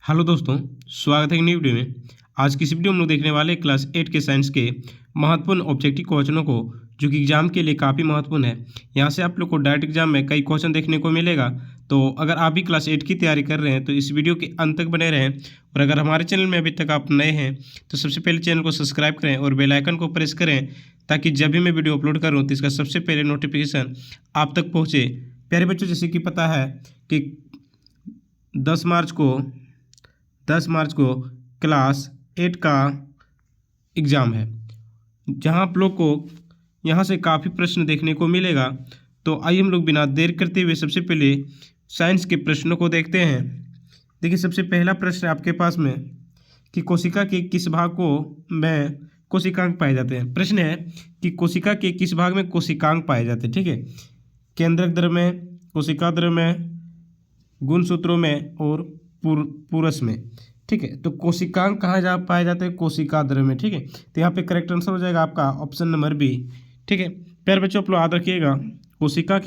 Hello दोस्तों, स्वागत है एक नई वीडियो में। आज की इस वीडियो में हम लोग देखने वाले क्लास 8 के साइंस के महत्वपूर्ण ऑब्जेक्टिव क्वेश्चनों को, जो कि एग्जाम के लिए काफ़ी महत्वपूर्ण है। यहाँ से आप लोग को डायरेक्ट एग्जाम में कई क्वेश्चन देखने को मिलेगा। तो अगर आप भी क्लास 8 की तैयारी कर रहे हैं तो इस वीडियो के अंत तक बने रहें। और अगर हमारे चैनल में अभी तक आप नए हैं तो सबसे पहले चैनल को सब्सक्राइब करें और बेल आइकन को प्रेस करें, ताकि जब भी मैं वीडियो अपलोड करूँ तो इसका सबसे पहले नोटिफिकेशन आप तक पहुँचे। प्यारे बच्चों, जैसे कि पता है कि 10 मार्च को क्लास 8 का एग्ज़ाम है, जहां आप लोग को यहां से काफ़ी प्रश्न देखने को मिलेगा। तो आइए हम लोग बिना देर करते हुए सबसे पहले साइंस के प्रश्नों को देखते हैं। देखिए, सबसे पहला प्रश्न है आपके पास में कि कोशिका के किस भाग में कोशिकांग पाए जाते हैं। प्रश्न है कि कोशिका के किस भाग में कोशिकांग पाए जाते हैं। ठीक है, केंद्रक द्रव्य में, कोशिका द्रव्य में, गुणसूत्रों में और पुरस में। ठीक है, तो कोशिकांग कहाँ पाए जाते हैं? कोशिका द्रव्य में। ठीक है, तो यहाँ पे करेक्ट आंसर हो जाएगा आपका ऑप्शन नंबर बी। ठीक है, प्यारे बच्चों, आप लोग याद रखिएगा, कोशिका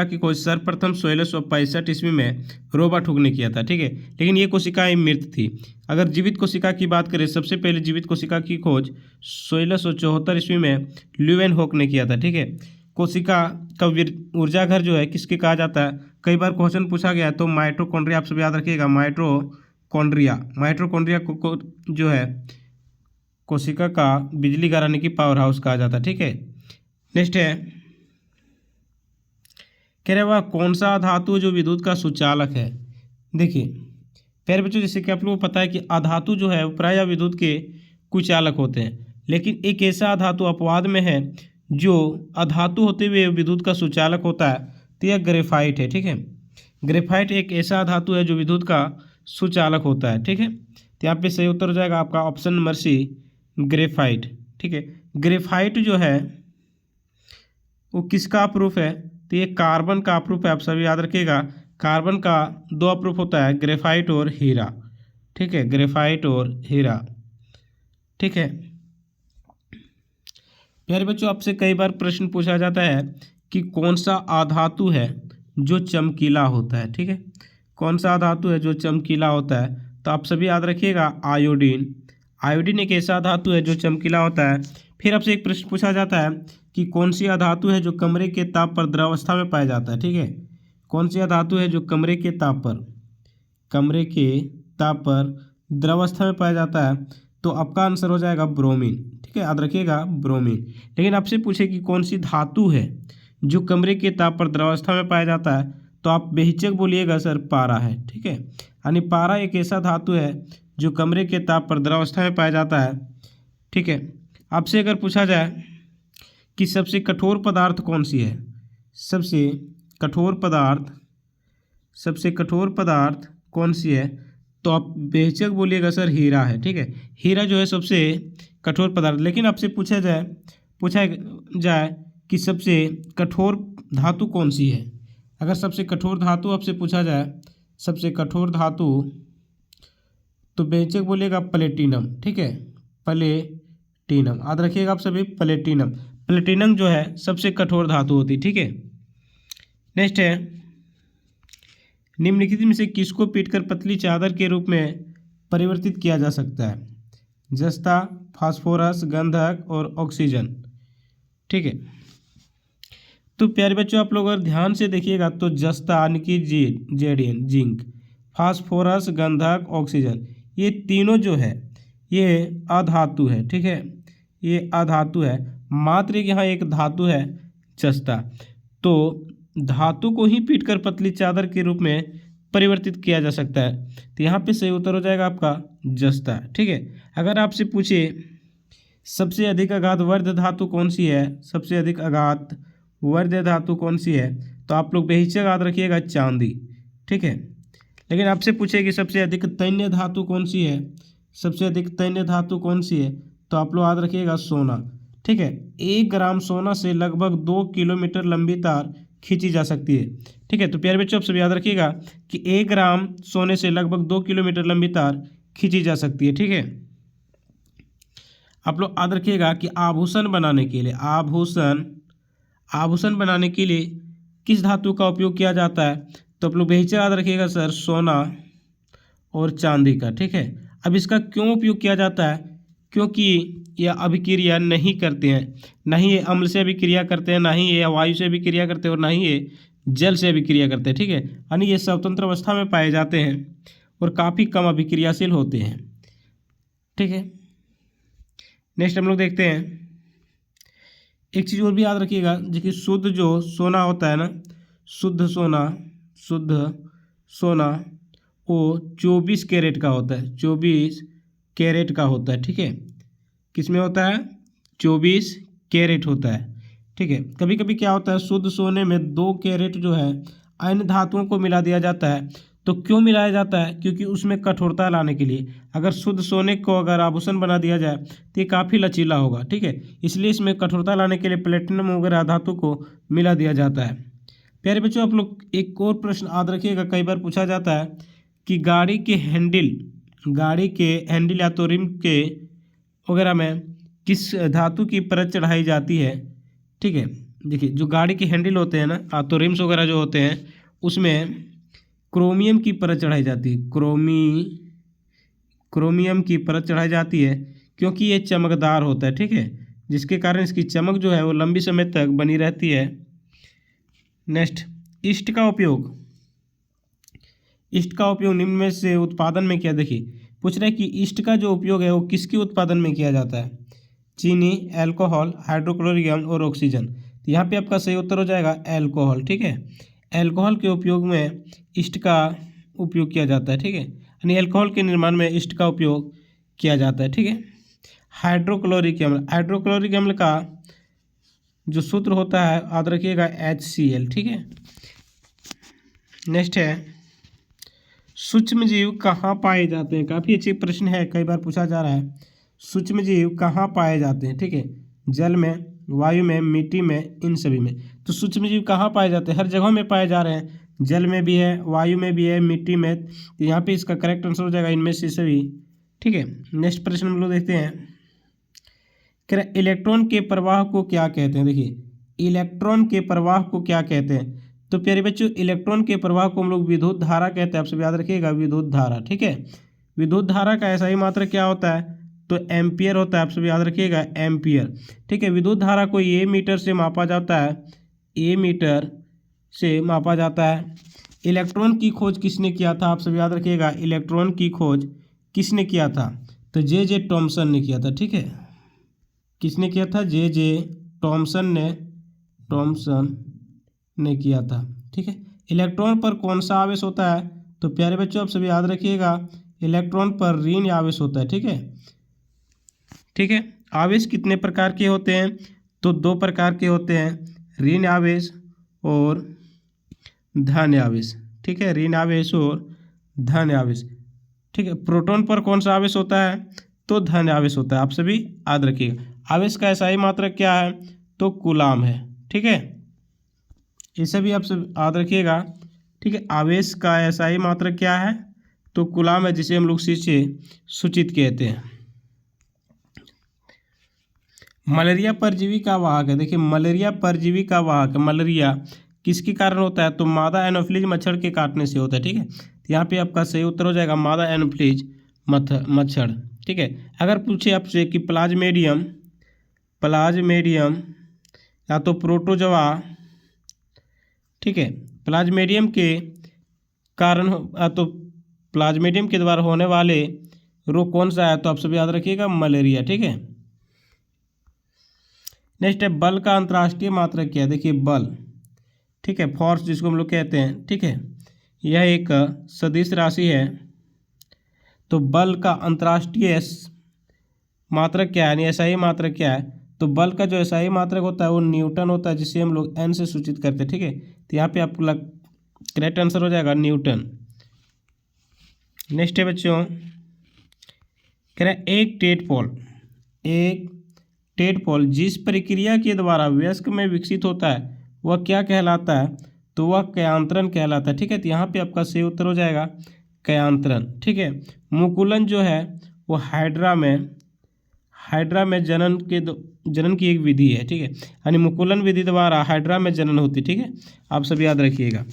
की खोज सर्वप्रथम 1665 ईस्वी में रॉबर्ट हुक ने किया था। ठीक है, लेकिन ये कोशिकाएं मृत थी। अगर जीवित कोशिका की बात करें, सबसे पहले जीवित कोशिका की खोज 1674 ईस्वी में ल्यूवेनहॉक ने किया था। ठीक है, कोशिका का ऊर्जा घर जो है किसके कहा जाता है? कई बार क्वेश्चन पूछा गया है, तो माइटोकॉन्ड्रिया आप सब याद रखिएगा। माइटोकॉन्ड्रिया को जो है कोशिका का बिजली घर यानी कि पावर हाउस कहा जाता है। ठीक है, नेक्स्ट है, कह रहे वह कौन सा धातु जो विद्युत का सुचालक है। देखिए प्यारे बच्चों, जैसे कि आप लोगों को पता है कि अधातु जो है वो प्रायः विद्युत के कुचालक होते हैं, लेकिन एक ऐसा अधातु अपवाद में है जो अधातु होते हुए विद्युत का सुचालक होता है, तो यह ग्रेफाइट है। ठीक है, ग्रेफाइट एक ऐसा धातु है जो विद्युत का सुचालक होता है। ठीक है, तो यहाँ पे सही उत्तर हो जाएगा आपका ऑप्शन नंबर सी, ग्रेफाइट। ठीक है, ग्रेफाइट जो है वो किसका अप्रूफ है? तो ये कार्बन का अप्रूफ है। आप सभी याद रखिएगा, कार्बन का दो अप्रूफ होता है, ग्रेफाइट और हीरा। ठीक है, ग्रेफाइट और हीरा। ठीक है प्यारे बच्चों, आपसे कई बार प्रश्न पूछा जाता है कि कौन सा अधातु है जो चमकीला होता है। ठीक है, कौन सा अधातु है जो चमकीला होता है? तो आप सभी याद रखिएगा, आयोडीन। आयोडीन एक ऐसा धातु है जो चमकीला होता है। फिर आपसे एक प्रश्न पूछा जाता है कि कौन सी धातु है जो कमरे के ताप पर द्रवावस्था में पाया जाता है। ठीक है, कौन सी धातु है जो कमरे के ताप पर द्रवावस्था में पाया जाता है? तो आपका आंसर हो जाएगा ब्रोमीन। ठीक है, याद रखिएगा, ब्रोमीन। लेकिन आपसे पूछे कि कौन सी धातु है जो कमरे के ताप पर द्रवावस्था में पाया जाता है, तो आप बेहिचक बोलिएगा सर पारा है। ठीक है, यानी पारा एक ऐसा धातु है जो कमरे के ताप पर द्रवावस्था में पाया जाता है। ठीक है, आपसे अगर पूछा जाए कि सबसे कठोर पदार्थ कौन सी है, सबसे कठोर पदार्थ कौन सी है, तो आप बेहिचक बोलिएगा सर हीरा है। ठीक है, हीरा जो है सबसे कठोर पदार्थ। लेकिन आपसे पूछा जाए कि सबसे कठोर धातु कौन सी है। अगर सबसे कठोर धातु आपसे पूछा जाए, सबसे कठोर धातु, तो बेहिचक बोलिएगा प्लेटिनम। ठीक है, प्लेटिनम याद रखिएगा आप सभी, प्लेटिनम जो है सबसे कठोर धातु होती। ठीक है, नेक्स्ट है, निम्नलिखित में से किसको पीटकर पतली चादर के रूप में परिवर्तित किया जा सकता है? जस्ता, फास्फोरस, गंधक और ऑक्सीजन। ठीक है, तो प्यारे बच्चों, आप लोग अगर ध्यान से देखिएगा तो जस्ता यानी कि जेडियन, जिंक, फास्फोरस, गंधक, ऑक्सीजन, ये तीनों जो है ये अधातु है। ठीक है, ये अधातु है। मात्र यहाँ एक धातु है, जस्ता। तो धातु को ही पीटकर पतली चादर के रूप में परिवर्तित किया जा सकता है, तो यहाँ पे सही उत्तर हो जाएगा आपका जस्ता। ठीक है, अगर आपसे पूछे सबसे अधिक अगाध वर्ध धातु कौन सी है, सबसे अधिक अगाध वर्ध धातु कौन सी है, तो आप लोग बेहिचक याद रखिएगा, चांदी। ठीक है, लेकिन आपसे पूछे कि सबसे अधिक तन्य धातु कौन सी है, सबसे अधिक तन्य धातु कौन सी है, तो आप लोग याद रखिएगा, सोना। ठीक है, 1 ग्राम सोना से लगभग 2 किलोमीटर लंबी तार खींची जा सकती है। ठीक है, तो प्यारे बच्चों, आप सब याद रखिएगा कि 1 ग्राम सोने से लगभग 2 किलोमीटर लंबी तार खींची जा सकती है। ठीक है, आप लोग याद रखिएगा कि आभूषण बनाने के लिए किस धातु का उपयोग किया जाता है? तो आप लोग बेहिचक याद रखिएगा सर सोना और चांदी का। ठीक है, अब इसका क्यों उपयोग किया जाता है? क्योंकि यह अभिक्रिया नहीं करते हैं, ना ही ये अम्ल से अभिक्रिया करते हैं, ना ही ये वायु से अभिक्रिया करते हैं, और ना ही ये जल से अभिक्रिया करते हैं। ठीक है, यानी ये स्वतंत्र अवस्था में पाए जाते हैं और काफ़ी कम अभिक्रियाशील होते हैं। ठीक है, नेक्स्ट हम लोग देखते हैं, एक चीज़ और भी याद रखिएगा, देखिए शुद्ध जो सोना होता है ना, शुद्ध सोना वो 24 कैरेट का होता है, 24 कैरेट का होता है। ठीक है, किस में होता है? 24 कैरेट होता है। ठीक है, कभी कभी क्या होता है, शुद्ध सोने में 2 कैरेट जो है अन्य धातुओं को मिला दिया जाता है। तो क्यों मिलाया जाता है? क्योंकि उसमें कठोरता लाने के लिए। अगर शुद्ध सोने को अगर आभूषण बना दिया जाए तो ये काफ़ी लचीला होगा। ठीक है, इसलिए इसमें कठोरता लाने के लिए प्लेटिनम वगैरह धातु को मिला दिया जाता है। प्यारे बच्चों, आप लोग एक और प्रश्न याद रखिएगा, कई बार पूछा जाता है कि गाड़ी के हैंडल या तो रिम के वगैरह में किस धातु की परत चढ़ाई जाती है। ठीक है, देखिए जो गाड़ी के हैंडल होते हैं ना, तो रिम्स वगैरह जो होते हैं उसमें क्रोमियम की परत चढ़ाई जाती है, क्रोमियम की परत चढ़ाई जाती है, क्योंकि ये चमकदार होता है। ठीक है, जिसके कारण इसकी चमक जो है वो लंबी समय तक बनी रहती है। नेक्स्ट, ईस्ट का उपयोग निम्न में से उत्पादन में किया। देखिए पूछ रहा है कि ईस्ट का जो उपयोग है वो किसके उत्पादन में किया जाता है? चीनी, अल्कोहल, हाइड्रोक्लोरिक अम्ल और ऑक्सीजन। तो यहाँ पे आपका सही उत्तर हो जाएगा अल्कोहल। ठीक है, अल्कोहल के उपयोग में ईस्ट का उपयोग किया जाता है। ठीक है, यानी अल्कोहल के निर्माण में ईस्ट का उपयोग किया जाता है। ठीक है, हाइड्रोक्लोरिक अम्ल का जो सूत्र होता है याद रखिएगा HCl। ठीक है, नेक्स्ट है, सूक्ष्म जीव कहाँ पाए जाते हैं? काफ़ी अच्छी प्रश्न है, कई बार पूछा जा रहा है। सूक्ष्म जीव कहाँ पाए जाते हैं? ठीक है, जल में, वायु में, मिट्टी में, इन सभी में। तो सूक्ष्म जीव कहाँ पाए जाते हैं? हर जगह में पाए जा रहे हैं, जल में भी है, वायु में भी है, मिट्टी में। तो यहाँ पे इसका करेक्ट आंसर हो जाएगा इनमें से सभी। ठीक है, नेक्स्ट प्रश्न हम लोग देखते हैं, कह रहे इलेक्ट्रॉन के प्रवाह को क्या कहते हैं? देखिए इलेक्ट्रॉन के प्रवाह को क्या कहते हैं? तो प्यारे बच्चों, इलेक्ट्रॉन के प्रवाह को हम लोग विद्युत धारा कहते हैं। आप सब याद रखिएगा, विद्युत धारा। ठीक है, विद्युत धारा का ऐसा ही मात्रक क्या होता है? तो एम्पियर होता है। आप सब याद रखिएगा, एम्पियर। ठीक है, विद्युत धारा को ए मीटर से मापा जाता है, ए मीटर से मापा जाता है। इलेक्ट्रॉन की खोज किसने किया था? आप सब याद रखिएगा, इलेक्ट्रॉन की खोज किसने किया था? तो जे टॉमसन ने किया था। ठीक है, किसने किया था? जे टॉमसन ने किया था। ठीक है, इलेक्ट्रॉन पर कौन सा आवेश होता है? तो प्यारे बच्चों, आप सभी याद रखिएगा, इलेक्ट्रॉन पर ऋण आवेश होता है। ठीक है, आवेश कितने प्रकार के होते हैं? तो 2 प्रकार के होते हैं, ऋण आवेश और धन आवेश। ठीक है, ऋण आवेश और धन आवेश। ठीक है, प्रोटॉन पर कौन सा आवेश होता है? तो धन आवेश होता है। आप सभी याद रखिएगा। आवेश का SI मात्रक क्या है? तो कूलाम है। ठीक है, इसे भी आप सब याद रखिएगा। ठीक है, आवेश का SI मात्रक क्या है? तो कूलाम है, जिसे हम लोग C से सूचित कहते हैं। मलेरिया परजीवी का वाहक है। देखिए मलेरिया परजीवी का वाहक है। मलेरिया किसके कारण होता है? तो मादा एनोफिलीज मच्छर के काटने से होता है। ठीक है, तो यहाँ पे आपका सही उत्तर हो जाएगा मादा एनोफिलीज मच्छर। ठीक है, अगर पूछे आपसे कि प्लाज्मेडियम या तो प्रोटोजोआ, ठीक है, प्लाज्मेडियम के कारण तो प्लाज्मेडियम के द्वारा होने वाले रोग कौन सा है? तो आप सब याद रखिएगा, मलेरिया। ठीक है, नेक्स्ट है, बल का अंतर्राष्ट्रीय मात्रक क्या है? देखिए बल, ठीक है, फोर्स जिसको हम लोग कहते हैं। ठीक है, यह एक सदिश राशि है। तो बल का अंतर्राष्ट्रीय मात्रक क्या है, यानी SI मात्रक क्या है? तो बल का जो SI मात्रक होता है वो न्यूटन होता है, जिसे हम लोग N से सूचित करते हैं। ठीक है, तो यहाँ पे आपको करेक्ट आंसर हो जाएगा न्यूटन। नेक्स्ट है बच्चों, कह रहे हैं एक टेडपोल जिस प्रक्रिया के द्वारा वयस्क में विकसित होता है वह क्या कहलाता है? तो वह कयांतरण कहलाता है। ठीक है, तो यहाँ पे आपका सही उत्तर हो जाएगा कयांतरण। ठीक है, मुकुलन जो है वो हाइड्रा में जनन की एक विधि है। ठीक है, यानी मुकुलन विधि द्वारा हाइड्रा में जनन होती है। ठीक है, आप सब याद रखिएगा।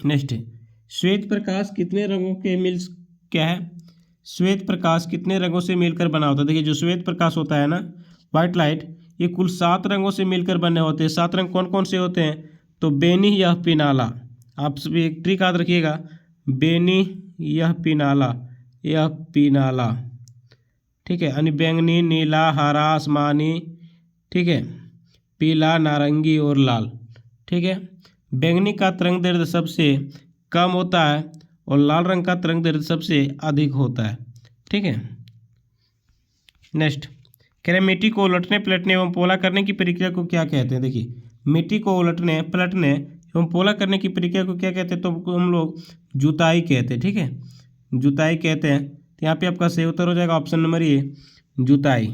नेक्स्ट है श्वेत प्रकाश कितने रंगों के मिल क्या है, श्वेत प्रकाश कितने रंगों से मिलकर बना होता है। देखिए जो श्वेत प्रकाश होता है ना, वाइट लाइट, ये कुल 7 रंगों से मिलकर बने होते हैं। 7 रंग कौन कौन से होते हैं, तो बेनी यह पिनाला, आप सभी एक ट्रिक याद रखिएगा, बेनी यह पिनाला, यह पिनाला, ठीक है, यानी बैंगनी, नीला, हरा, आसमानी, ठीक है, पीला, नारंगी और लाल, ठीक है। बैंगनी का तरंग दैर्ध्य सबसे कम होता है और लाल रंग का तरंग दैर्ध्य सबसे अधिक होता है, ठीक है। नेक्स्ट कह रहे मिट्टी को उलटने पलटने एवं पोला करने की प्रक्रिया को क्या कहते हैं। देखिए मिट्टी को उलटने पलटने एवं पोला करने की प्रक्रिया को क्या कहते हैं, तो हम लोग जुताई कहते हैं, ठीक है, जुताई कहते हैं। तो यहाँ पे आपका सही उत्तर हो जाएगा ऑप्शन नंबर ए, जुताई।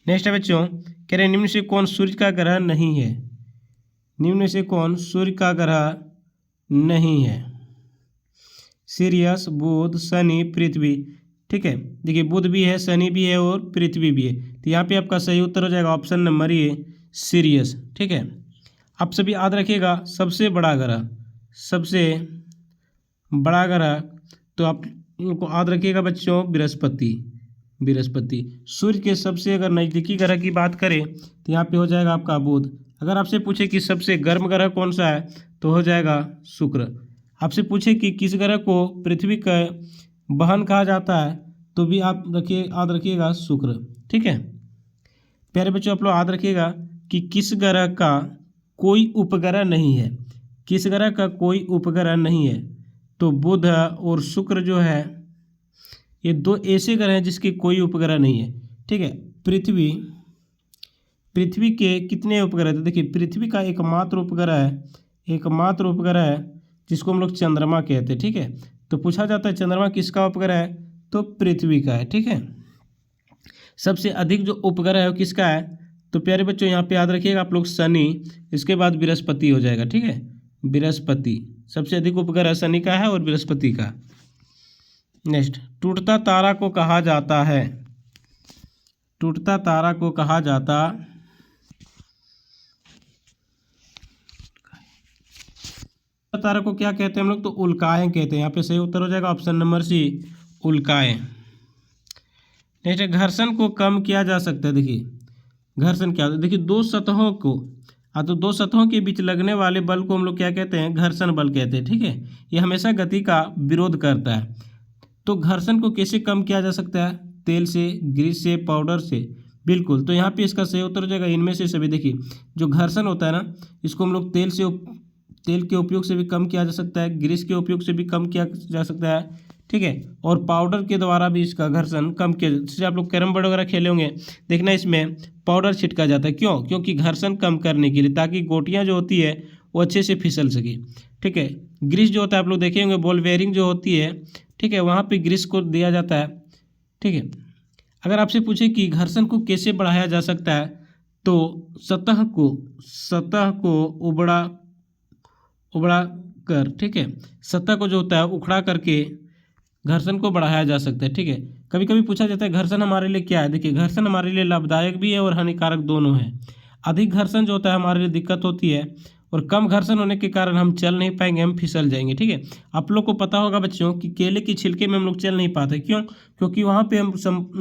नेक्स्ट है बच्चों, कह रहे निम्न से कौन सूर्य का ग्रह नहीं है, निम्न से कौन सूर्य का ग्रह नहीं है, सीरियस, बुध, शनि, पृथ्वी, ठीक है। देखिए बुध भी है, शनि भी है और पृथ्वी भी है। तो यहाँ पे आपका सही उत्तर हो जाएगा ऑप्शन नंबर ए, सीरियस, ठीक है। आप सभी याद रखिएगा सबसे बड़ा ग्रह, सबसे बड़ा ग्रह, तो आप इनको याद रखिएगा बच्चों, बृहस्पति, बृहस्पति। सूर्य के सबसे अगर नज़दीकी ग्रह की बात करें तो यहाँ पे हो जाएगा आपका बुध। अगर आपसे पूछे कि सबसे गर्म ग्रह कौन सा है तो हो जाएगा शुक्र। आपसे पूछे कि किस ग्रह को पृथ्वी का बहन कहा जाता है तो भी आप रखिए, याद रखिएगा शुक्र, ठीक है। प्यारे बच्चों आप लोग याद रखिएगा कि किस ग्रह का कोई उपग्रह नहीं है, किस ग्रह का कोई उपग्रह नहीं है, तो बुध और शुक्र जो है ये 2 ऐसे ग्रह हैं जिसके कोई उपग्रह नहीं है, ठीक है। पृथ्वी, पृथ्वी के कितने उपग्रह थे, देखिए पृथ्वी का एकमात्र उपग्रह है, एकमात्र उपग्रह है जिसको हम लोग चंद्रमा कहते हैं, ठीक है। तो पूछा जाता है चंद्रमा किसका उपग्रह है, तो पृथ्वी का है, ठीक है। सबसे अधिक जो उपग्रह है वो किसका है, तो प्यारे बच्चों यहाँ पे याद रखिएगा आप लोग शनि, इसके बाद बृहस्पति हो जाएगा, ठीक है, बृहस्पति सबसे अधिक उपग्रह शनि का है और बृहस्पति का। नेक्स्ट टूटता तारा को कहा जाता है, टूटता तारा को कहा जाता, तारा को क्या कहते हैं हम लोग, तो उल्काएं कहते हैं। यहाँ पे सही उत्तर हो जाएगा ऑप्शन नंबर सी, उल्काएं। नेक्स्ट घर्षण को कम किया जा सकता है। देखिए घर्षण क्या होता है, देखिए 2 सतहों को, तो 2 सतहों के बीच लगने वाले बल को हम लोग क्या कहते हैं, घर्षण बल कहते हैं, ठीक है। ये हमेशा गति का विरोध करता है। तो घर्षण को कैसे कम किया जा सकता है, तेल से, ग्रीस से, पाउडर से, बिल्कुल। तो यहाँ पे इसका सही उत्तर हो जाएगा इनमें से सभी। देखिए जो घर्षण होता है ना, इसको हम लोग तेल के उपयोग से भी कम किया जा सकता है, ग्रीस के उपयोग से भी कम किया जा सकता है, ठीक है, और पाउडर के द्वारा भी इसका घर्षण कम किया। जैसे आप लोग कैरम बोर्ड वगैरह खेले होंगे, देखना इसमें पाउडर छिटका जाता है, क्यों, क्योंकि घर्षण कम करने के लिए, ताकि गोटियाँ जो होती है वो अच्छे से फिसल सके, ठीक है। ग्रीस जो होता है आप लोग देखे होंगे, बॉल बेयरिंग जो होती है, ठीक है, वहाँ पर ग्रीस को दिया जाता है, ठीक है। अगर आपसे पूछे कि घर्षण को कैसे बढ़ाया जा सकता है, तो सतह को उबड़ा कर, ठीक है, सतह को जो होता है उखड़ा करके घर्षण को बढ़ाया जा सकता है, ठीक है। कभी कभी पूछा जाता है घर्षण हमारे लिए क्या है। देखिए घर्षण हमारे लिए लाभदायक भी है और हानिकारक दोनों है। अधिक घर्षण जो होता है हमारे लिए दिक्कत होती है, और कम घर्षण होने के कारण हम चल नहीं पाएंगे, हम फिसल जाएंगे, ठीक है। आप लोग को पता होगा बच्चों कि केले की छिलके में हम लोग चल नहीं पाते, क्यों, क्योंकि वहाँ पे हम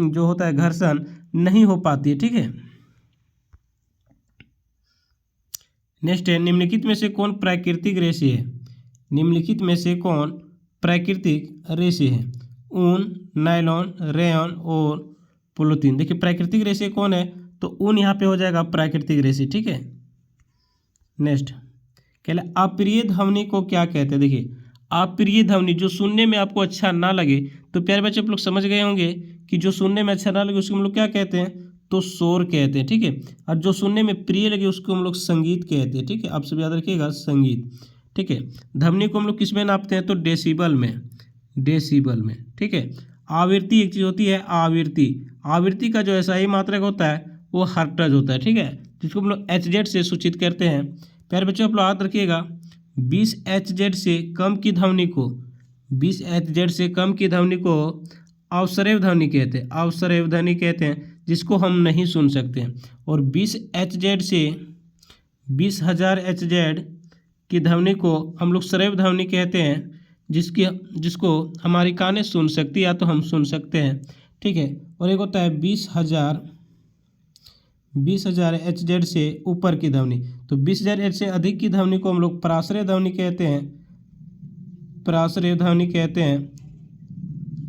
जो होता है घर्षण नहीं हो पाती है, ठीक है। नेक्स्ट है निम्नलिखित में से कौन प्राकृतिक रेशे है, निम्नलिखित में से कौन प्राकृतिक रेशे है, ऊन, नायलॉन, रेयन और पॉलीथीन। देखिए प्राकृतिक रेशे कौन है, तो ऊन यहाँ पे हो जाएगा प्राकृतिक रेशे, ठीक है। नेक्स्ट कहला अप्रिय ध्वनि को क्या कहते हैं। देखिए अप्रिय ध्वनि जो सुनने में आपको अच्छा ना लगे, तो प्यारे बच्चे आप लोग समझ गए होंगे कि जो सुनने में अच्छा ना लगे उसको हम लोग क्या कहते हैं, तो शोर कहते हैं, ठीक है। और जो सुनने में प्रिय लगे उसको हम लोग संगीत कहते हैं, ठीक है। आप सब याद रखिएगा संगीत, ठीक है। ध्वनि को हम लोग किस में नापते हैं, तो डेसिबल में, डेसिबल में, ठीक है। आवृत्ति एक चीज़ होती है आवृत्ति, आवृत्ति का जो ऐसा ही मात्रक होता है वो हर्ट्ज होता है, ठीक है, जिसको हम लोग HZ से सूचित करते हैं। प्यारे बच्चों आप लोग याद रखिएगा 20 HZ से कम की ध्वनि को, 20 HZ से कम की ध्वनि को अवसरेव ध्वनि कहते हैं, अवसरेव ध्वनि कहते हैं, जिसको हम नहीं सुन सकते हैं। और 20 HZ से 20,000 HZ की ध्वनि को हम लोग श्रव्य ध्वनि कहते हैं, जिसको हमारी कानें सुन सकती या तो हम सुन सकते हैं, ठीक है। और एक होता है 20,000 HZ से ऊपर की ध्वनि। तो 20,000 Hz से अधिक की ध्वनि को हम लोग पराश्रय ध्वनि कहते हैं, पराश्रय ध्वनि कहते हैं,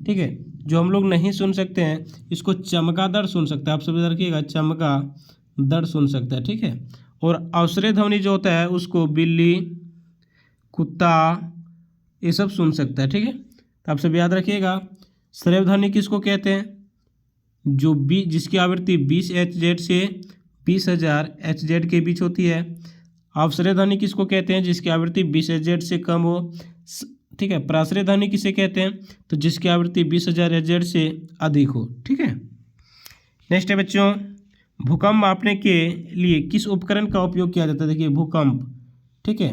ठीक है। जो हम लोग नहीं सुन सकते हैं इसको चमगादड़ सुन सकता है, आप सब याद रखिएगा, चमगादड़ सुन सकता है, ठीक है। और आश्रय ध्वनि जो होता है उसको बिल्ली, कुत्ता, ये सब सुन सकता है, ठीक है। तो आप सब याद रखिएगा। श्रव्य ध्वनि किसको कहते हैं? जो जिसकी आवृत्ति 20 HZ से 20,000 HZ के बीच होती है। आश्रय ध्वनि किसको कहते हैं? जिसकी आवृत्ति 20 HZ से कम हो, ठीक है। पराश्रय ध्वनि किसे कहते हैं? तो जिसकी आवृत्ति 20,000 HZ से अधिक हो, ठीक है। नेक्स्ट है बच्चों, भूकंप मापने के लिए किस उपकरण का उपयोग किया जाता है? देखिए भूकंप, ठीक है।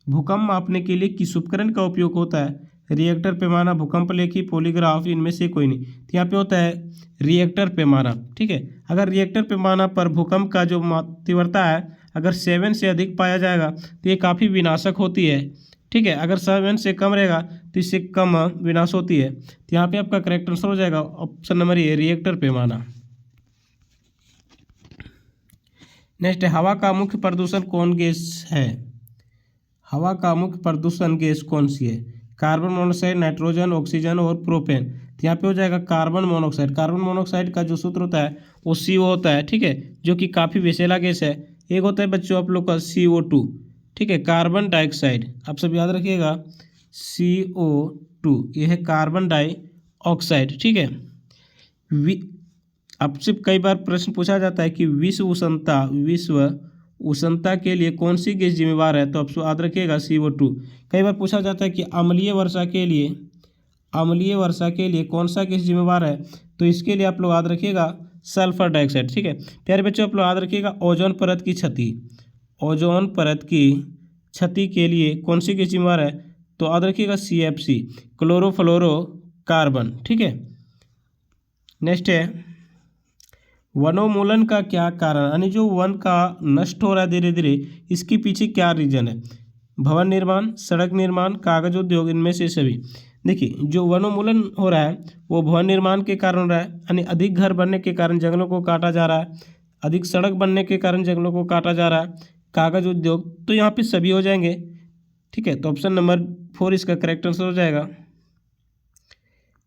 भूकंप मापने के लिए किस उपकरण का उपयोग होता है? रिएक्टर पैमाना, भूकंप लेखी, पॉलीग्राफ, इनमें से कोई नहीं। तो यहाँ पे होता है रिएक्टर पैमाना, ठीक है। अगर रिएक्टर पैमाना पर भूकंप का जो तीव्रता है अगर 7 से अधिक पाया जाएगा तो ये काफ़ी विनाशक होती है, ठीक है। अगर 7 से कम रहेगा तो इससे कम विनाश होती है। तो यहाँ पे आपका करेक्ट आंसर हो जाएगा ऑप्शन नंबर ए, रिएक्टर पैमाना। नेक्स्ट है, हवा का मुख्य प्रदूषण कौन गैस है? हवा का मुख्य प्रदूषण गैस कौन सी है? कार्बन मोनोऑक्साइड, नाइट्रोजन, ऑक्सीजन और प्रोपेन। तो यहाँ पे हो जाएगा कार्बन मोनोऑक्साइड। कार्बन मोनोऑक्साइड का जो सूत्र होता है वो CO होता है, ठीक है, जो कि काफ़ी विषैला गैस है। एक होता है बच्चों आप लोग का CO2, ठीक है, कार्बन डाइऑक्साइड, आप सब याद रखिएगा, CO2 ये है कार्बन डाइऑक्साइड, ठीक है। आपसे कई बार प्रश्न पूछा जाता है कि विश्व उष्णता के लिए कौन सी गैस जिम्मेवार है? तो आप याद रखिएगा CO2। कई बार पूछा जाता है कि अम्लीय वर्षा के लिए कौन सा गैस जिम्मेवार है? तो इसके लिए आप लोग याद रखिएगा सल्फर डाइऑक्साइड, ठीक है। प्यारे बच्चों आप लोग याद रखिएगा ओजोन परत की क्षति के लिए कौन सी गैस जिम्मेवार है? तो याद रखिएगा CFC, क्लोरोफ्लोरोकार्बन, ठीक है। नेक्स्ट है, वनोन्मूलन का क्या कारण, यानी जो वन का नष्ट हो रहा है धीरे धीरे, इसके पीछे क्या रीजन है? भवन निर्माण, सड़क निर्माण, कागज उद्योग, इनमें से सभी। देखिए जो वनोन्मूलन हो रहा है वो भवन निर्माण के कारण हो रहा है, यानी अधिक घर बनने के कारण जंगलों को काटा जा रहा है, अधिक सड़क बनने के कारण जंगलों को काटा जा रहा है, कागज उद्योग, तो यहाँ पे सभी हो जाएंगे, ठीक है। तो ऑप्शन नंबर 4 इसका करेक्ट आंसर हो जाएगा।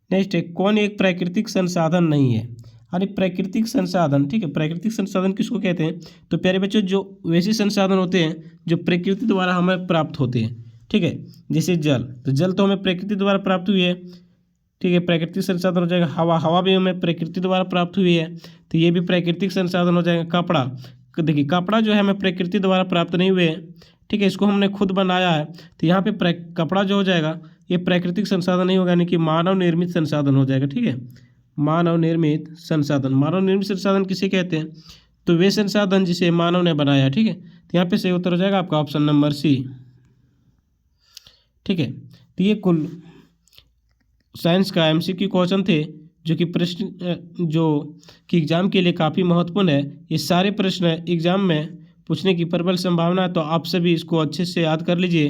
नेक्स्ट है, कौन एक प्राकृतिक संसाधन नहीं है? अरे प्राकृतिक संसाधन, ठीक है, प्राकृतिक संसाधन किसको कहते हैं? तो प्यारे बच्चों जो वैसे संसाधन होते हैं जो प्रकृति द्वारा हमें प्राप्त होते हैं, ठीक है, जैसे जल, तो जल तो हमें प्रकृति द्वारा प्राप्त हुई है, ठीक है, प्राकृतिक संसाधन हो जाएगा। हवा भी हमें प्रकृति द्वारा प्राप्त हुई है, तो ये भी प्राकृतिक संसाधन हो जाएगा। कपड़ा, देखिए कपड़ा जो है हमें प्रकृति द्वारा प्राप्त नहीं हुए, ठीक है, इसको हमने खुद बनाया है, तो यहाँ पे कपड़ा जो हो जाएगा ये प्राकृतिक संसाधन नहीं होगा, यानी कि मानव निर्मित संसाधन हो जाएगा, ठीक है। मानव निर्मित संसाधन किसे कहते हैं? तो वे संसाधन जिसे मानव ने बनाया, ठीक है। तो यहाँ पे सही उत्तर हो जाएगा आपका ऑप्शन नंबर C, ठीक है। तो ये कुल साइंस का MCQ क्वेश्चन थे जो कि प्रश्न जो कि एग्जाम के लिए काफ़ी महत्वपूर्ण है। ये सारे प्रश्न एग्जाम में पूछने की प्रबल संभावना है, तो आप सभी इसको अच्छे से याद कर लीजिए।